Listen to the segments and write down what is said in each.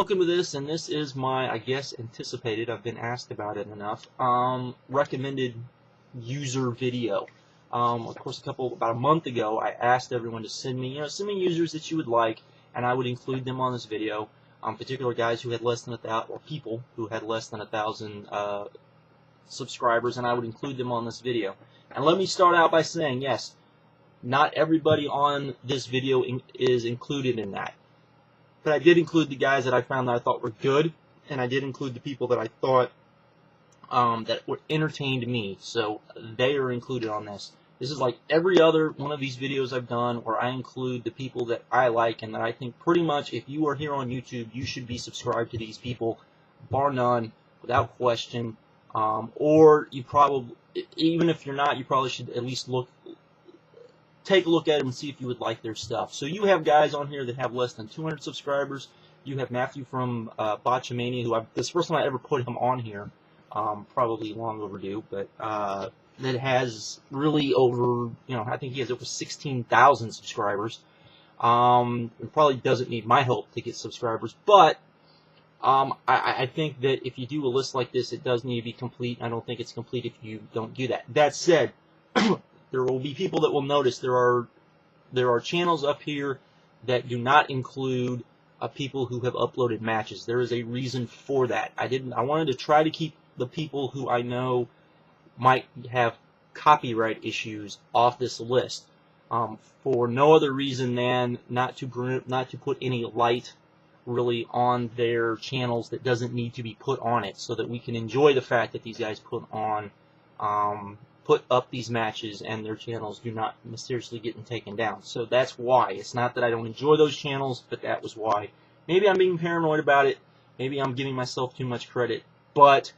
welcome to this, and this is my, I guess, anticipated, I've been asked about it enough, recommended user video. Of course, about a month ago, I asked everyone to send me users that you would like, and I would include them on this video. Particular guys who had less than 1,000, or people who had less than 1,000 subscribers, and I would include them on this video. And let me start out by saying, yes, not everybody on this video is included in that. But I did include the guys that I found that I thought were good, and I did include the people that I thought that were entertained me. So they are included on this. This is like every other one of these videos I've done where I include the people that I like and that I think pretty much if you are here on YouTube, you should be subscribed to these people, bar none, without question. Or you probably, even if you're not, you probably should at least take a look at them and see if you would like their stuff. So you have guys on here that have less than 200 subscribers. You have Matthew from Botchamania, who this is the first time I ever put him on here. Probably long overdue, but that has really over, I think he has over 16,000 subscribers. It probably doesn't need my help to get subscribers, but I think that if you do a list like this, it does need to be complete. I don't think it's complete if you don't do that. That said, there will be people that will notice there are channels up here that do not include people who have uploaded matches. There is a reason for that. I wanted to try to keep the people who I know might have copyright issues off this list for no other reason than not to put any light really on their channels that doesn't need to be put on it, so that we can enjoy the fact that these guys put up these matches and their channels do not mysteriously get taken down. So that's why. It's not that I don't enjoy those channels, but that was why. Maybe I'm being paranoid about it. Maybe I'm giving myself too much credit, but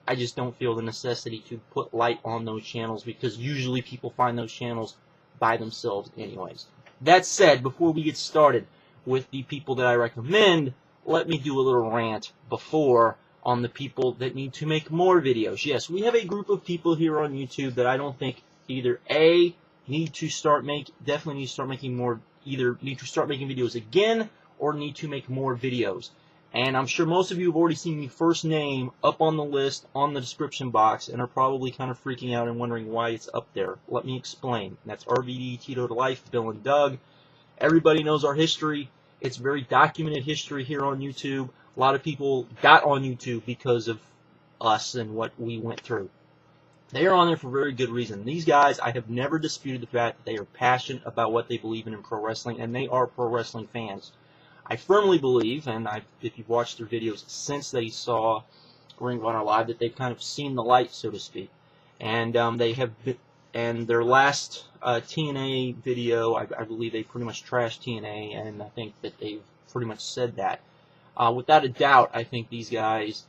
I just don't feel the necessity to put light on those channels because usually people find those channels by themselves anyways. That said, before we get started with the people that I recommend, let me do a little rant before on the people that need to make more videos. Yes, we have a group of people here on YouTube that I don't think either definitely need to start making videos again, or need to make more videos. And I'm sure most of you have already seen the first name up on the list on the description box and are probably kind of freaking out and wondering why it's up there. Let me explain. That's RVD, Tito to Life, Bill and Doug. Everybody knows our history. It's very documented history here on YouTube. A lot of people got on YouTube because of us and what we went through. They are on there for very good reason. These guys, I have never disputed the fact that they are passionate about what they believe in pro wrestling, and they are pro wrestling fans. I firmly believe, and if you've watched their videos since they saw Ring of Honor Live, that they've kind of seen the light, so to speak. And and their last TNA video, I believe they pretty much trashed TNA, and I think that they've pretty much said that. Without a doubt, I think these guys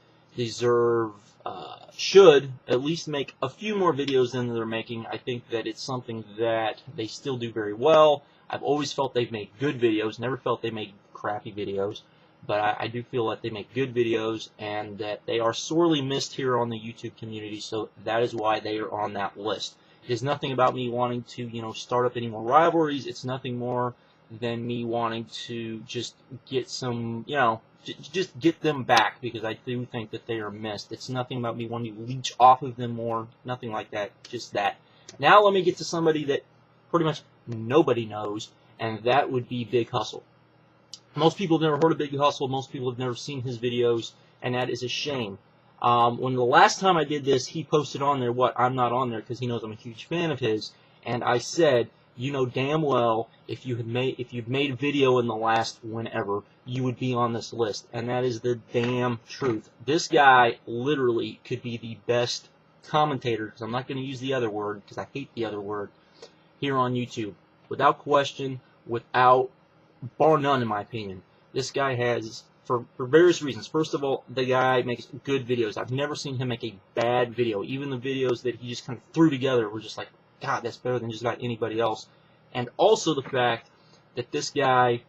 should at least make a few more videos than they're making. I think that it's something that they still do very well. I've always felt they've made good videos, never felt they made crappy videos, but I do feel that they make good videos and that they are sorely missed here on the YouTube community, so that is why they are on that list. It is nothing about me wanting to, start up any more rivalries. It's nothing more than me wanting to just get some, just get them back, because I do think that they are missed. It's nothing about me wanting to leech off of them more, nothing like that, just that. Now let me get to somebody that pretty much nobody knows, and that would be Big Hustle. Most people have never heard of Big Hustle, most people have never seen his videos, and that is a shame. When the last time I did this, he posted on there I'm not on there because he knows I'm a huge fan of his, and I said, you know damn well if you've made a video in the last whenever, you would be on this list, and that is the damn truth. This guy literally could be the best commentator, because I'm not going to use the other word because I hate the other word, here on YouTube. Without question, without bar none in my opinion. This guy has, for various reasons. First of all, the guy makes good videos. I've never seen him make a bad video. Even the videos that he just kind of threw together were just like, God, that's better than just about anybody else. And also the fact that this guy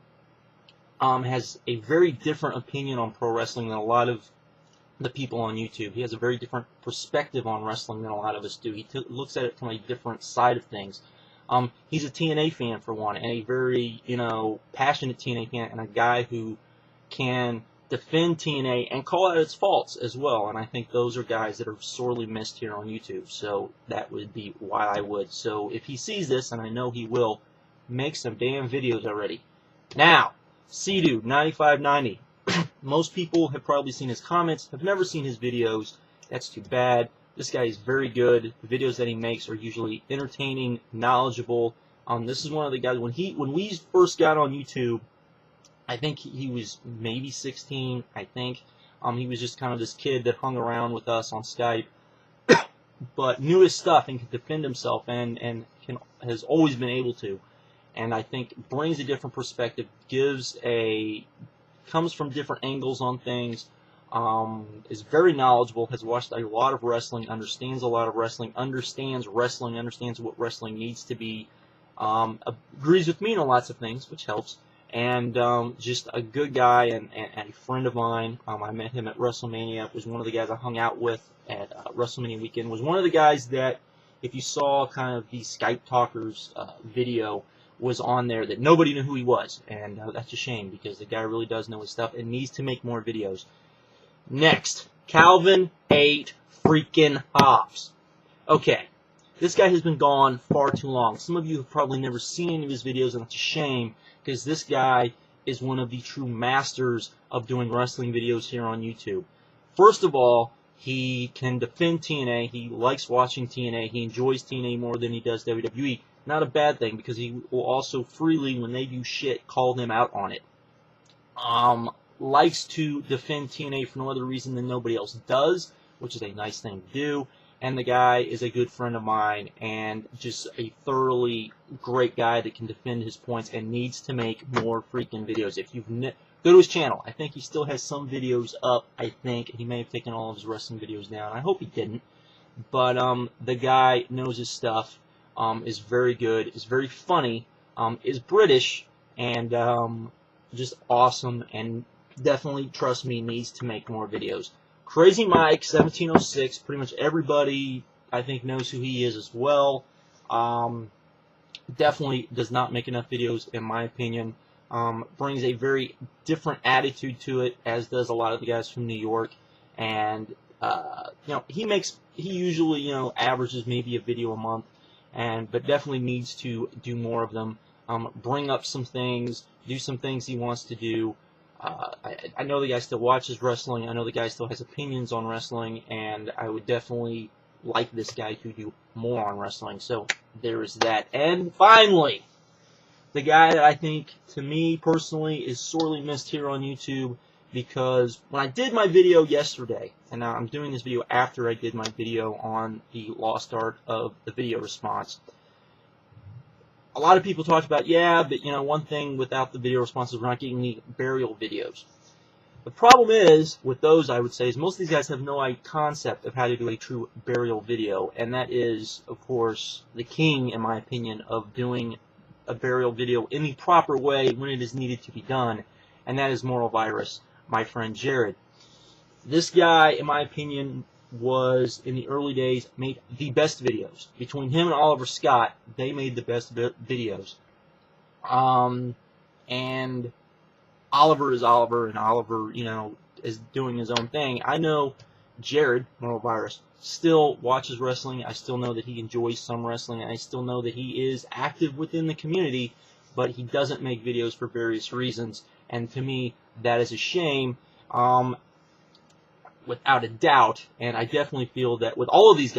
has a very different opinion on pro wrestling than a lot of the people on YouTube. He has a very different perspective on wrestling than a lot of us do. He looks at it from a different side of things. He's a TNA fan, for one, and a very, passionate TNA fan, and a guy who can defend TNA and call out its faults as well. And I think those are guys that are sorely missed here on YouTube. So that would be why I would. So if he sees this, and I know he will, make some damn videos already. Now, C-Dude 9590. Most people have probably seen his comments, have never seen his videos. That's too bad. This guy is very good. The videos that he makes are usually entertaining, knowledgeable. This is one of the guys, when we first got on YouTube, I think he was maybe 16, I think. He was just kind of this kid that hung around with us on Skype, but knew his stuff and could defend himself and has always been able to. And I think brings a different perspective, comes from different angles on things, is very knowledgeable, has watched a lot of wrestling, understands a lot of wrestling, understands what wrestling needs to be, agrees with me on lots of things, which helps. And just a good guy and a friend of mine. I met him at WrestleMania. Was one of the guys I hung out with at WrestleMania weekend. Was one of the guys that, if you saw kind of the Skype Talkers video, was on there that nobody knew who he was. And that's a shame, because the guy really does know his stuff and needs to make more videos. Next, Calvin 8 freaking Hobbs. Okay, this guy has been gone far too long. Some of you have probably never seen any of his videos, and it's a shame, because this guy is one of the true masters of doing wrestling videos here on YouTube. First of all, he can defend TNA. He likes watching TNA. He enjoys TNA more than he does WWE. Not a bad thing, because he will also freely, when they do shit, call them out on it. Likes to defend TNA for no other reason than nobody else does, which is a nice thing to do. And the guy is a good friend of mine and just a thoroughly great guy that can defend his points and needs to make more freaking videos. If you've go to his channel. I think he still has some videos up. I think he may have taken all of his wrestling videos down. I hope he didn't. But the guy knows his stuff, is very good, is very funny, is British, and just awesome, and definitely, trust me, needs to make more videos. Crazy Mike 1706, pretty much everybody I think knows who he is as well. Definitely does not make enough videos in my opinion. Brings a very different attitude to it, as does a lot of the guys from New York. And he usually averages maybe a video a month, but definitely needs to do more of them. Bring up some things, do some things he wants to do. I know the guy still watches wrestling. I know the guy still has opinions on wrestling, and I would definitely like this guy to do more on wrestling. So there is that. And finally, the guy that I think, to me personally, is sorely missed here on YouTube, because when I did my video yesterday, and now I'm doing this video after I did my video on the lost art of the video response, a lot of people talked about, yeah, but one thing without the video responses, we're not getting any burial videos. The problem is, with those, I would say, is most of these guys have no concept of how to do a true burial video, and that is, of course, the king, in my opinion, of doing a burial video in the proper way when it is needed to be done, and that is Moral Virus, my friend Jared. This guy, in my opinion, was, in the early days, made the best videos. Between him and Oliver Scott, they made the best videos. And Oliver is Oliver, and Oliver, is doing his own thing. I know Jared, Moral Virus, still watches wrestling. I still know that he enjoys some wrestling. I still know that he is active within the community, but he doesn't make videos for various reasons. And to me, that is a shame. Without a doubt, and I definitely feel that with all of these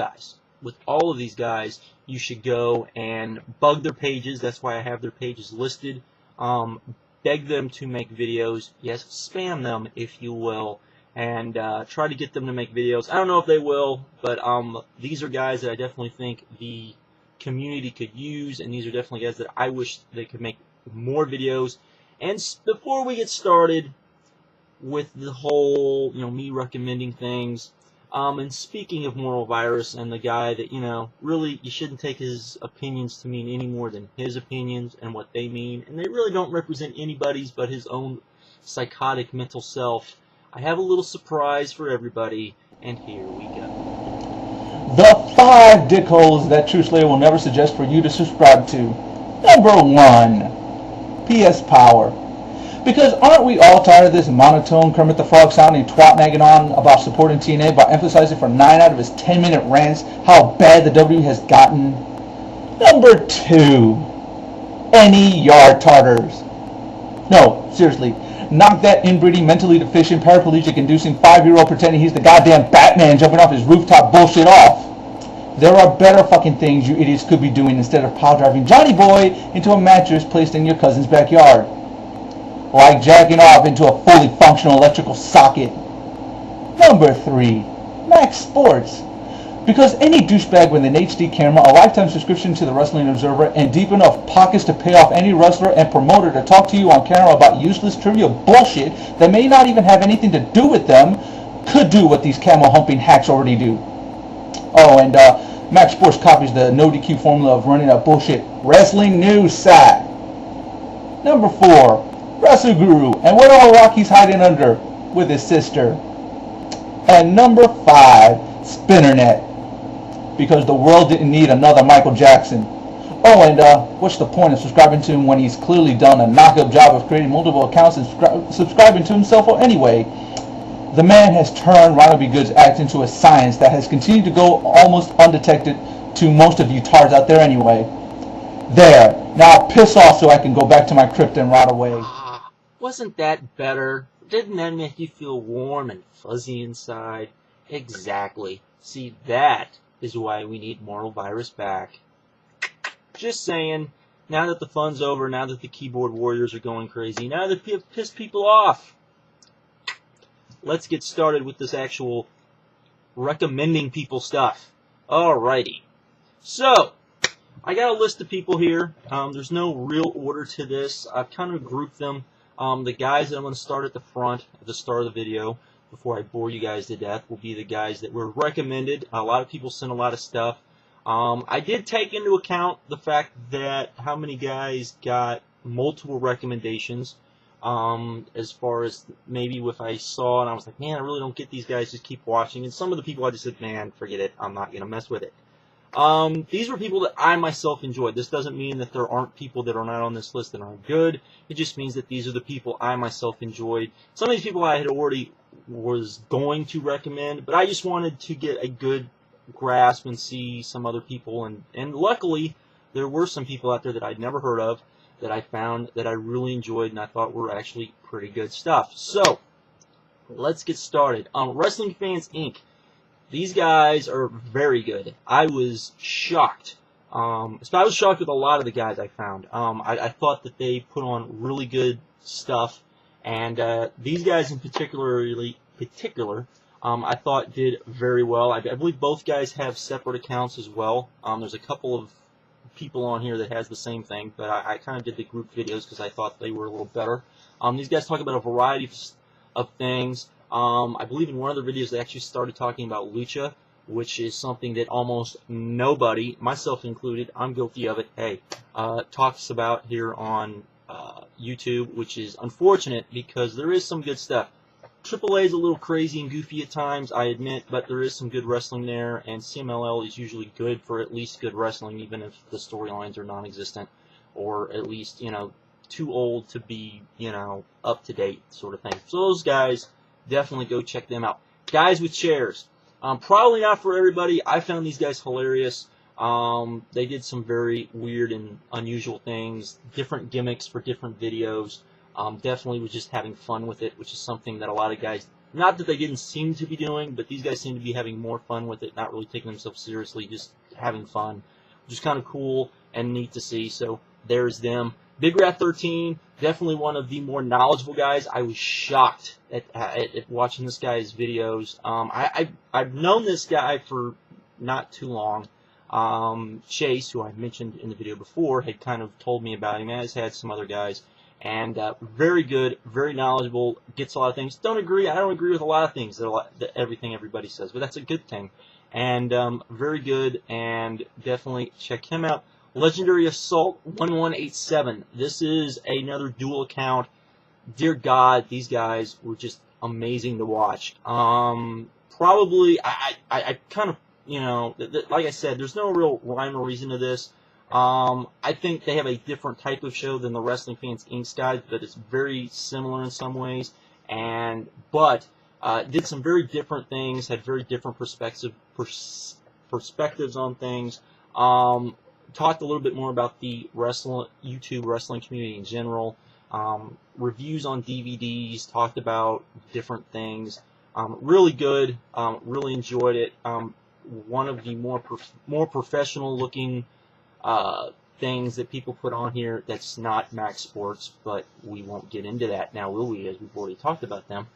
guys, you should go and bug their pages. That's why I have their pages listed. Beg them to make videos. Yes, spam them, if you will, and try to get them to make videos. I don't know if they will, but these are guys that I definitely think the community could use, and these are definitely guys that I wish they could make more videos. And before we get started with the whole, me recommending things, and speaking of Moral Virus and the guy that, really you shouldn't take his opinions to mean any more than his opinions and what they mean, and they really don't represent anybody's but his own psychotic mental self. I have a little surprise for everybody, and here we go. The 5 dickholes that Truthslayer will never suggest for you to subscribe to. Number 1, PS Power. Because aren't we all tired of this monotone Kermit the Frog sounding twat nagging on about supporting TNA by emphasizing for 9 out of his 10-minute rants how bad the WWE has gotten? Number 2. Any yard tartars. No, seriously. Knock that inbreeding, mentally deficient, paraplegic-inducing 5-year-old pretending he's the goddamn Batman jumping off his rooftop bullshit off. There are better fucking things you idiots could be doing instead of pile driving Johnny Boy into a mattress placed in your cousin's backyard. Like jacking off into a fully functional electrical socket. Number 3. Max Sports. Because any douchebag with an HD camera, a lifetime subscription to the Wrestling Observer, and deep enough pockets to pay off any wrestler and promoter to talk to you on camera about useless trivia bullshit that may not even have anything to do with them, could do what these camel-humping hacks already do. Oh, and Max Sports copies the no DQ formula of running a bullshit wrestling news site. Number 4, Wrestle Guru, and what all rock he's hiding under with his sister. And number 5, Spinnernet, because the world didn't need another Michael Jackson. Oh, and what's the point of subscribing to him when he's clearly done a knock-up job of creating multiple accounts and subscribing to himself anyway? The man has turned Rhino B. Good's act into a science that has continued to go almost undetected to most of you tards out there anyway. There. Now piss off so I can go back to my crypt and rot away. Wasn't that better? Didn't that make you feel warm and fuzzy inside? Exactly. See, that is why we need Moral Virus back. Just saying, now that the fun's over, now that the keyboard warriors are going crazy, now that we have pissed people off, let's get started with this actual recommending people stuff. Alrighty. So, I got a list of people here. There's no real order to this. I've kind of grouped them. The guys that I'm going to start at the front, at the start of the video, before I bore you guys to death, will be the guys that were recommended. A lot of people sent a lot of stuff. I did take into account the fact that how many guys got multiple recommendations. As far as maybe if I saw and I was like, man, I really don't get these guys, just keep watching. And some of the people I just said, man, forget it, I'm not going to mess with it. These were people that I myself enjoyed. This doesn't mean that there aren't people that are not on this list that aren't good. It just means that these are the people I myself enjoyed. Some of these people I had already was going to recommend, but I just wanted to get a good grasp and see some other people. And luckily, there were some people out there that I'd never heard of that I found that I really enjoyed and I thought were actually pretty good stuff. So, let's get started. Wrestling Fans Inc. These guys are very good. I was shocked. I was shocked with a lot of the guys I found. I thought that they put on really good stuff, and these guys in particular, I thought did very well. I believe both guys have separate accounts as well. There's a couple of people on here that has the same thing, but I kind of did the group videos because I thought they were a little better. These guys talk about a variety of things. I believe in one of the videos they actually started talking about lucha, which is something that almost nobody, myself included, I'm guilty of it, talks about here on YouTube, which is unfortunate because there is some good stuff. AAA is a little crazy and goofy at times, I admit, but there is some good wrestling there, and CMLL is usually good for at least good wrestling, even if the storylines are non-existent, or at least, too old to be, up to date sort of thing. So those guys, definitely go check them out. Guys with chairs. Probably not for everybody. I found these guys hilarious. They did some very weird and unusual things, different gimmicks for different videos. Definitely was just having fun with it, which is something that a lot of guys, not that they didn't seem to be doing, but these guys seem to be having more fun with it, not really taking themselves seriously, just having fun, which is kind of cool and neat to see. So there's them. Big Rat 13, definitely one of the more knowledgeable guys. I was shocked at watching this guy's videos. I've known this guy for not too long. Chase, who I mentioned in the video before, had kind of told me about him, as had some other guys. And very good, very knowledgeable, gets a lot of things. I don't agree with a lot of things, that everything everybody says, but that's a good thing. And very good, and definitely check him out. Legendary Assault 1187. This is another dual account. Dear God, these guys were just amazing to watch. Probably, I kind of, like I said, there's no real rhyme or reason to this. I think they have a different type of show than the Wrestling Fans Inc. guys, but it's very similar in some ways. But did some very different things, had very different perspectives on things. Talked a little bit more about the YouTube wrestling community in general. Reviews on DVDs, talked about different things. Really good. Really enjoyed it. One of the more professional looking things that people put on here that's not Max Sports, but we won't get into that now, will we, as we've already talked about them.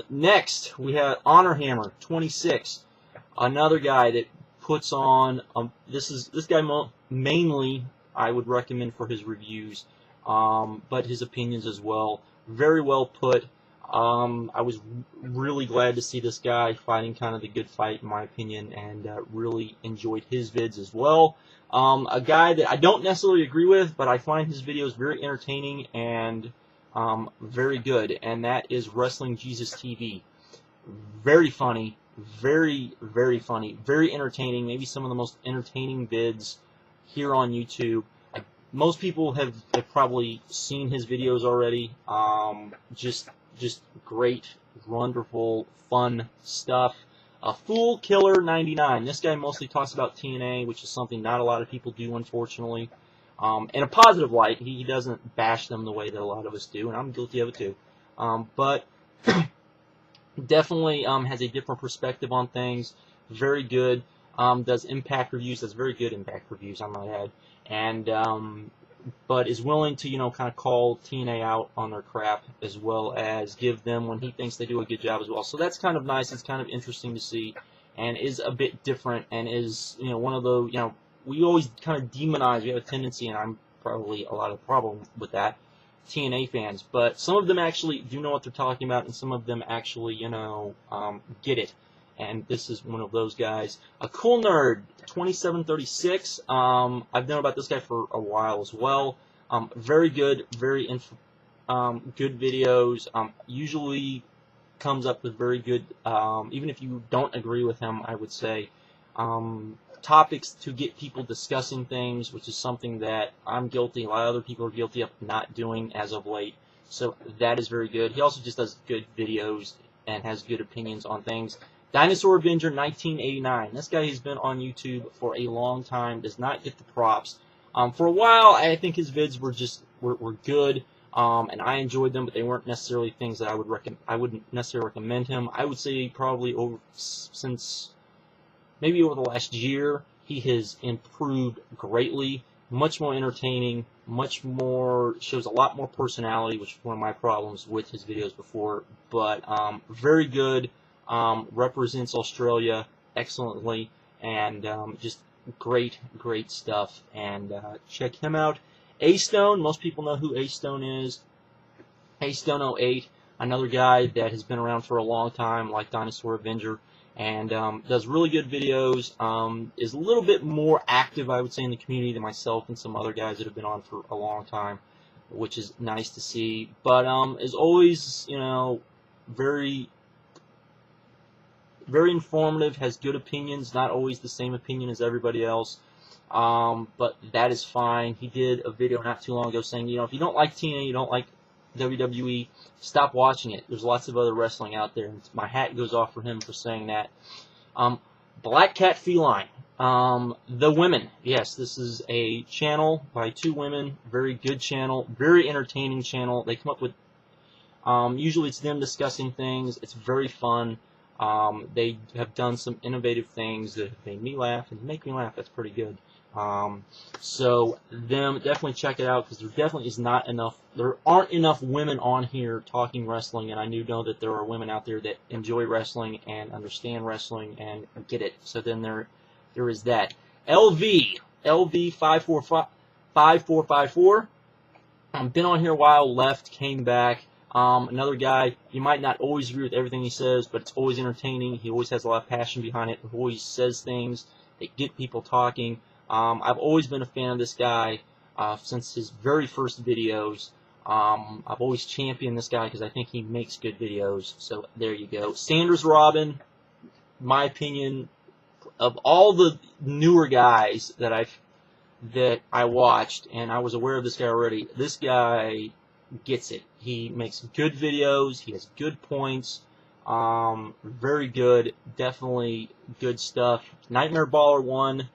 Next, we have Honor Hammer 26, another guy that puts on, this guy mainly I would recommend for his reviews, but his opinions as well. Very well put. I was really glad to see this guy fighting kind of the good fight, in my opinion, and really enjoyed his vids as well. A guy that I don't necessarily agree with, but I find his videos very entertaining and very good, and that is Wrestling Jesus TV. Very funny, very, very funny, very entertaining, maybe some of the most entertaining vids here on YouTube. Most people have probably seen his videos already. Just great, wonderful, fun stuff. Fool Killer 99. This guy mostly talks about TNA, which is something not a lot of people do, unfortunately. In a positive light, he doesn't bash them the way that a lot of us do, and I'm guilty of it too. But definitely has a different perspective on things. Very good. Does Impact reviews. Does very good Impact reviews, I might add. And but is willing to, kind of call TNA out on their crap, as well as give them when he thinks they do a good job as well. So that's kind of nice. It's kind of interesting to see, and is a bit different, and is, one of those, we always kind of demonize. We have a tendency, and I'm probably a lot of problem with that, TNA fans. But some of them actually do know what they're talking about, and some of them actually, get it. And this is one of those guys. A Cool Nerd 2736. I've known about this guy for a while as well. Very good, very good videos. Usually comes up with very good, even if you don't agree with him, I would say, topics to get people discussing things, which is something that I'm guilty, a lot of other people are guilty of not doing as of late. So that is very good. He also just does good videos and has good opinions on things. Dinosaur Avenger 1989. This guy has been on YouTube for a long time. Does not get the props. For a while, I think his vids were good, and I enjoyed them, but they weren't necessarily things that I wouldn't necessarily recommend him. I would say probably since maybe over the last year, he has improved greatly. Much more entertaining. Much more, shows a lot more personality, which was one of my problems with his videos before. But very good. Represents Australia excellently, and just great stuff. And check him out. A-Stone, most people know who A-Stone is. A-Stone 08, another guy that has been around for a long time, like Dinosaur Avenger, and does really good videos. Is a little bit more active, I would say, in the community than myself and some other guys that have been on for a long time, which is nice to see. But is always, very informative, has good opinions, not always the same opinion as everybody else, but that is fine. He did a video not too long ago saying, if you don't like TNA, you don't like WWE, stop watching it. There's lots of other wrestling out there, and my hat goes off for him for saying that. Black Cat Feline, The Women. Yes, this is a channel by two women, very good channel, very entertaining channel. They come up with, usually it's them discussing things. It's very fun. They have done some innovative things that have made me laugh, and make me laugh. That's pretty good. So definitely check it out, because there definitely is not enough. There aren't enough women on here talking wrestling, and I do know that there are women out there that enjoy wrestling and understand wrestling and get it. So then there is that. LV 5454. Been on here a while, left, came back. Another guy, you might not always agree with everything he says, but it's always entertaining. He always has a lot of passion behind it. He always says things that get people talking. I've always been a fan of this guy since his very first videos. I've always championed this guy because I think he makes good videos. So there you go. Sanders Robin, my opinion, of all the newer guys that I've that I watched, and I was aware of this guy already. This guy gets it. He makes good videos. He has good points. Very good. Definitely good stuff. Nightmare Baller 1.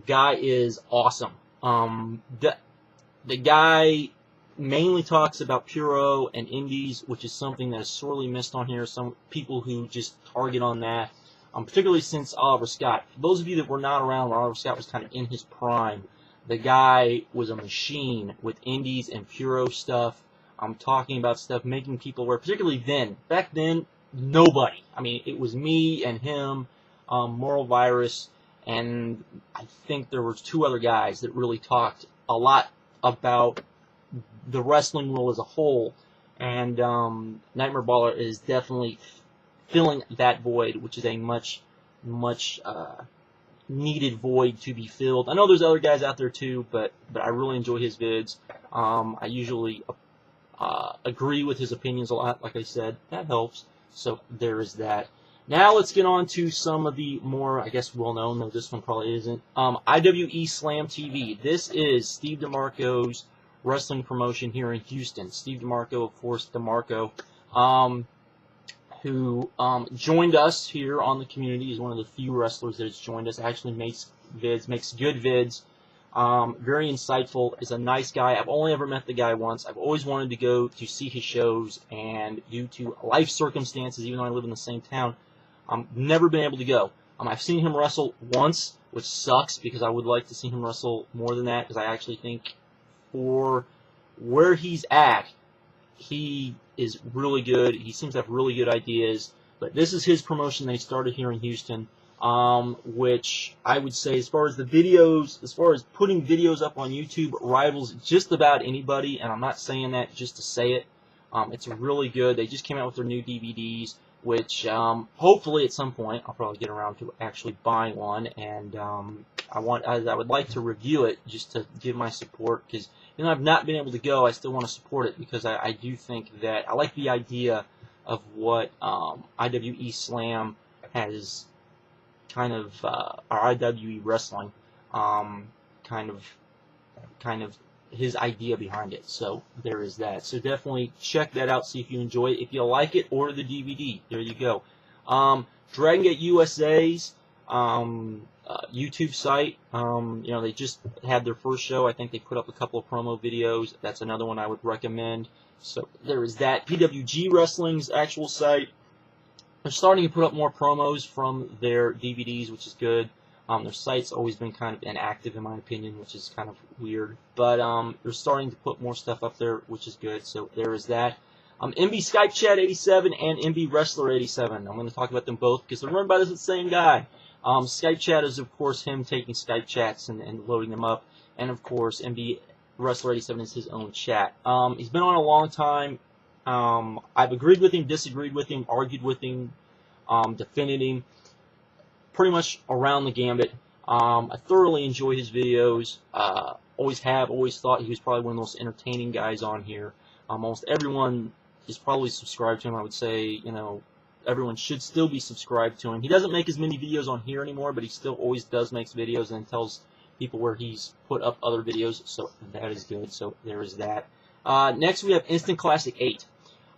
Guy is awesome. The guy mainly talks about Puro and Indies, which is something that is sorely missed on here. Some people who just target on that, particularly since Oliver Scott. For those of you that were not around when Oliver Scott was kind of in his prime, the guy was a machine with Indies and Puro stuff. I'm talking about stuff making people aware, particularly then. Back then, nobody. I mean, it was me and him, Moral Virus, and I think there were 2 other guys that really talked a lot about the wrestling world as a whole, and Nightmare Baller is definitely filling that void, which is a much needed void to be filled. I know there's other guys out there too, but I really enjoy his vids. I usually agree with his opinions a lot, like I said. That helps. So there is that. Now let's get on to some of the more, I guess, well-known, though this one probably isn't. IWE Slam TV. This is Steve DeMarco's wrestling promotion here in Houston. Steve DeMarco, of course, DeMarco, who joined us here on the community. He's one of the few wrestlers that has joined us. Actually makes vids, makes good vids. Very insightful. Is a nice guy. I've only ever met the guy once. I've always wanted to go to see his shows, and due to life circumstances, even though I live in the same town, never been able to go. I've seen him wrestle once, which sucks because I would like to see him wrestle more than that, because I actually think for where he's at, he is really good. He seems to have really good ideas. But this is his promotion they started here in Houston, which I would say, as far as the videos, as far as putting videos up on YouTube, rivals just about anybody, and I'm not saying that just to say it. It's really good. They just came out with their new DVDs, which hopefully at some point I'll probably get around to actually buying one, and I would like to review it just to give my support, because even though I've not been able to go, I still want to support it, because I do think that I like the idea of what IWE Slam has kind of, or IWE Wrestling, kind of his idea behind it. So there is that. So definitely check that out, see if you enjoy it. If you like it, order the DVD. There you go. Dragon Gate USA's YouTube site, you know, they just had their first show. I think they put up a couple of promo videos. That's another one I would recommend. So there is that. PWG Wrestling's actual site, they're starting to put up more promos from their DVDs, which is good. Their site's always been kind of inactive, in my opinion, which is kind of weird. But they're starting to put more stuff up there, which is good. So there is that. MB Skype Chat 87 and MB Wrestler 87. I'm going to talk about them both because they're run by the same guy. Skype Chat is, of course, him taking Skype chats and loading them up. And, of course, MB Wrestler 87 is his own chat. He's been on a long time. I've agreed with him, disagreed with him, argued with him, defended him. Pretty much around the gambit. I thoroughly enjoy his videos. Always have, always thought he was probably one of the most entertaining guys on here. Almost everyone is probably subscribed to him. I would say, you know, everyone should still be subscribed to him. He doesn't make as many videos on here anymore, but he still always does make videos and tells people where he's put up other videos, so that is good. So there is that. Next we have Instant Classic 8.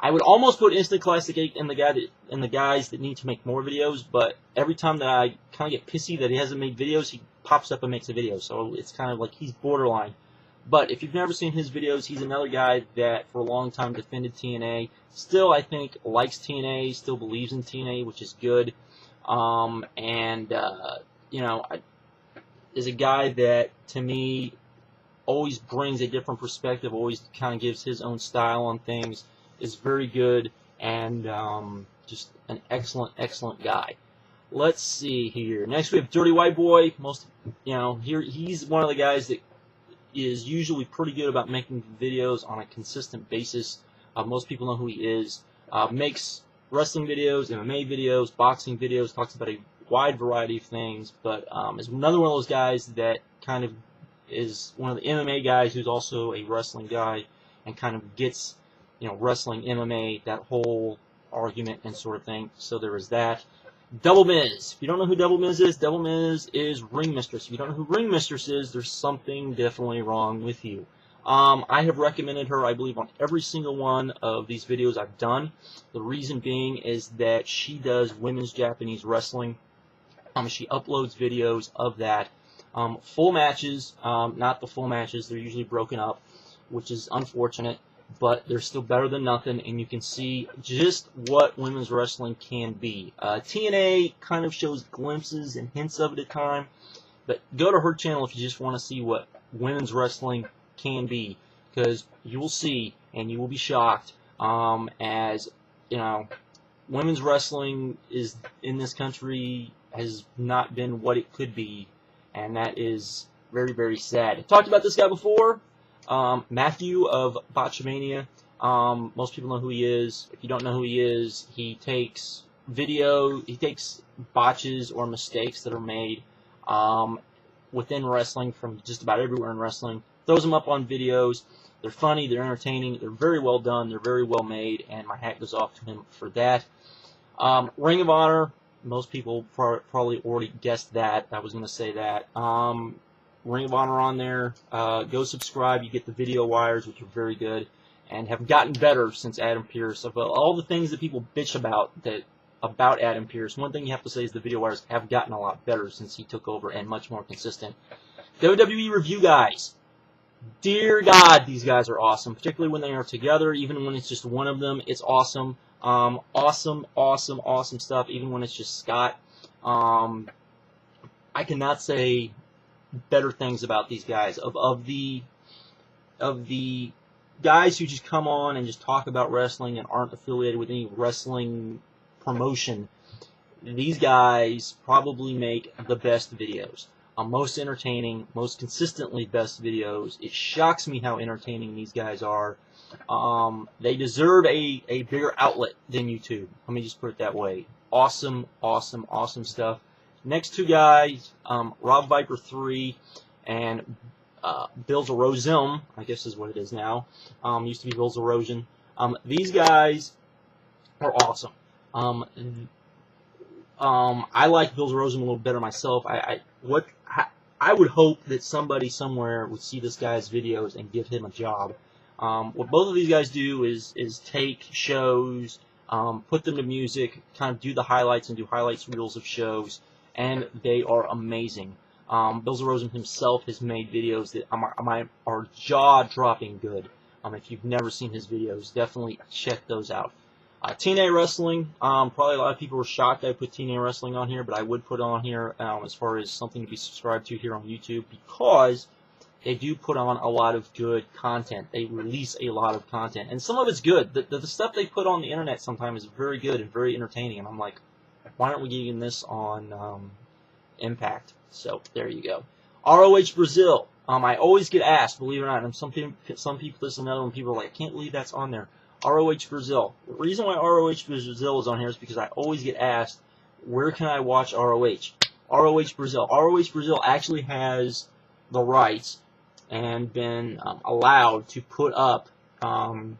I would almost put Instant Classic 8 in the guys that need to make more videos, but every time that I kind of get pissy that he hasn't made videos, he pops up and makes a video. So it's kind of like he's borderline. But if you've never seen his videos, he's another guy that for a long time defended TNA. Still, I think, likes TNA, still believes in TNA, which is good. You know, is a guy that, to me, always brings a different perspective, always kind of gives his own style on things. Is very good, and just an excellent, excellent guy. Let's see here. Next we have Dirty White Boy. He's one of the guys that is usually pretty good about making videos on a consistent basis. Most people know who he is. Makes wrestling videos, MMA videos, boxing videos, talks about a wide variety of things, but is another one of those guys that kind of is one of the MMA guys who's also a wrestling guy, and kind of gets, you know, wrestling, MMA, that whole argument and sort of thing. So there is that. Double Miz. If you don't know who Double Miz is Ring Mistress. If you don't know who Ring Mistress is, there's something definitely wrong with you. I have recommended her, I believe, on every single one of these videos I've done. The reason being is that she does women's Japanese wrestling. She uploads videos of that. Full matches, not the full matches. They're usually broken up, which is unfortunate, but they're still better than nothing, and you can see just what women's wrestling can be. TNA kind of shows glimpses and hints of it at times, but go to her channel if you just want to see what women's wrestling can be, because you will see and you will be shocked, as you know, women's wrestling is in this country has not been what it could be, and that is very, very sad. I talked about this guy before, Matthew of Botchamania. Most people know who he is. If you don't know who he is, he takes botches or mistakes that are made within wrestling from just about everywhere in wrestling, throws them up on videos. They're funny, they're entertaining, they're very well done, they're very well made, and my hat goes off to him for that. Ring of Honor, most people probably already guessed that. I was going to say that. Ring of Honor on there. Go subscribe. You get the video wires, which are very good, and have gotten better since Adam Pearce. Of all the things that people bitch about Adam Pearce, one thing you have to say is the video wires have gotten a lot better since he took over and much more consistent. WWE review guys. Dear God, these guys are awesome, particularly when they are together. Even when it's just one of them, it's awesome. Awesome stuff, even when it's just Scott. I cannot say better things about these guys. Of the guys who just come on and just talk about wrestling and aren't affiliated with any wrestling promotion, these guys probably make the best videos. Most entertaining, most consistently best videos. It shocks me how entertaining these guys are. They deserve a bigger outlet than YouTube. Let me just put it that way. Awesome stuff. Next two guys, Rob Viper 3 and Bill's Erosion, I guess is what it is now. Used to be Bill's Erosion. These guys are awesome. I like Bill's Erosion a little better myself. I would hope that somebody somewhere would see this guy's videos and give him a job. What both of these guys do is take shows, put them to music, kind of do the highlights and do highlights reels of shows, and they are amazing. Bill Rosen himself has made videos that are jaw-dropping good. If you've never seen his videos, definitely check those out. TNA Wrestling, probably a lot of people were shocked I put TNA Wrestling on here, but I would put it on here as far as something to be subscribed to here on YouTube, because they do put on a lot of good content. They release a lot of content, and some of it's good. The stuff they put on the internet sometimes is very good and very entertaining, and I'm like, why aren't we getting this on Impact? So there you go. ROH Brazil. I always get asked, believe it or not, and some people listen to and people are like, I can't believe that's on there. ROH Brazil. The reason why ROH Brazil is on here is because I always get asked, where can I watch ROH? ROH Brazil. ROH Brazil actually has the rights and been allowed to put up ROH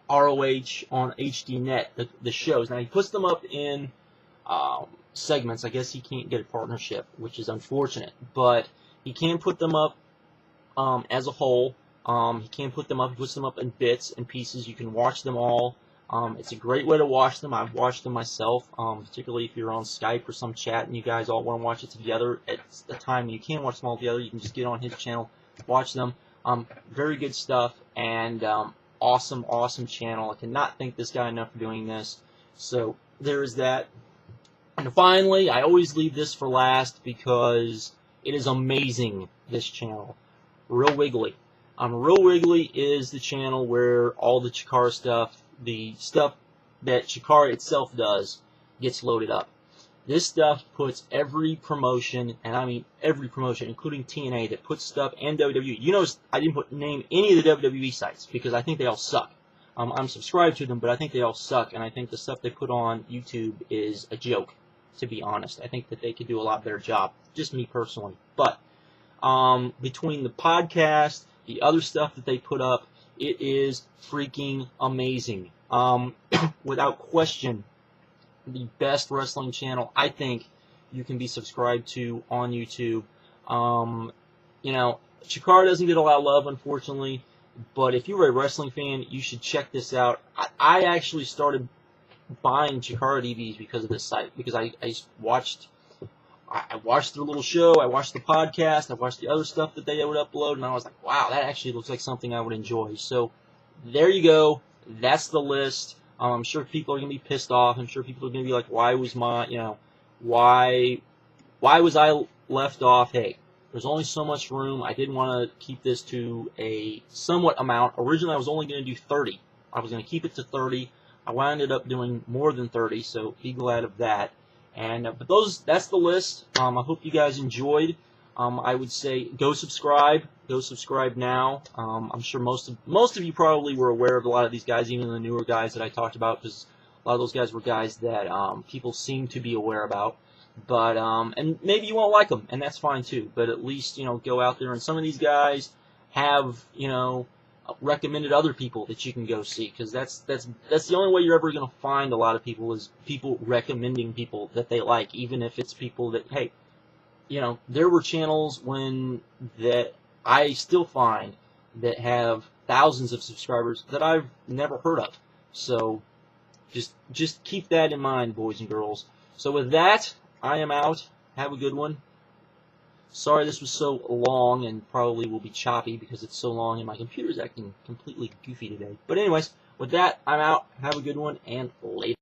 on HDNet, the shows. Now, he puts them up in segments. I guess he can't get a partnership, which is unfortunate, but he can put them up as a whole. He can put them up. He puts them up in bits and pieces. You can watch them all. It's a great way to watch them. I've watched them myself, particularly if you're on Skype or some chat and you guys all want to watch it together. At the time you can't watch them all together, you can just get on his channel, watch them. Very good stuff, and awesome channel. I cannot thank this guy enough for doing this. So there is that. And finally, I always leave this for last because it is amazing, this channel. Real Wiggly. Real Wiggly is the channel where all the Chikara stuff, the stuff that Chikara itself does, gets loaded up. This stuff puts every promotion, and I mean every promotion, including TNA, that puts stuff, and WWE. You notice I didn't name any of the WWE sites because I think they all suck. I'm subscribed to them, but I think they all suck, and I think the stuff they put on YouTube is a joke, to be honest. I think that they could do a lot better job, just me personally. But between the podcast, the other stuff that they put up, it is freaking amazing. Without question, the best wrestling channel I think you can be subscribed to on YouTube. You know, Chikara doesn't get a lot of love, unfortunately, but if you're a wrestling fan, you should check this out. I actually started buying Chikara DVDs because of this site, because I watched their little show, I watched the podcast, I watched the other stuff that they would upload, and I was like, wow, that actually looks like something I would enjoy. So there you go. That's the list. I'm sure people are going to be pissed off. I'm sure people are going to be like, why was I left off? Hey, there's only so much room. I didn't want to keep this to a somewhat amount. Originally, I was only going to do 30. I was going to keep it to 30. I wound up doing more than 30, so be glad of that. And but that's the list. I hope you guys enjoyed. I would say go subscribe. Go subscribe now. I'm sure most of you probably were aware of a lot of these guys, even the newer guys that I talked about, because a lot of those guys were guys that people seem to be aware about. But and maybe you won't like them, and that's fine too. But at least, you know, go out there, and some of these guys have, you know, recommended other people that you can go see, because that's the only way you're ever going to find a lot of people, is people recommending people that they like, even if it's people that, hey, you know, there were channels that I still find that have thousands of subscribers that I've never heard of. So just keep that in mind, boys and girls. So with that, I am out. Have a good one. Sorry this was so long and probably will be choppy because it's so long and my computer's acting completely goofy today. But anyways, with that, I'm out. Have a good one, and later.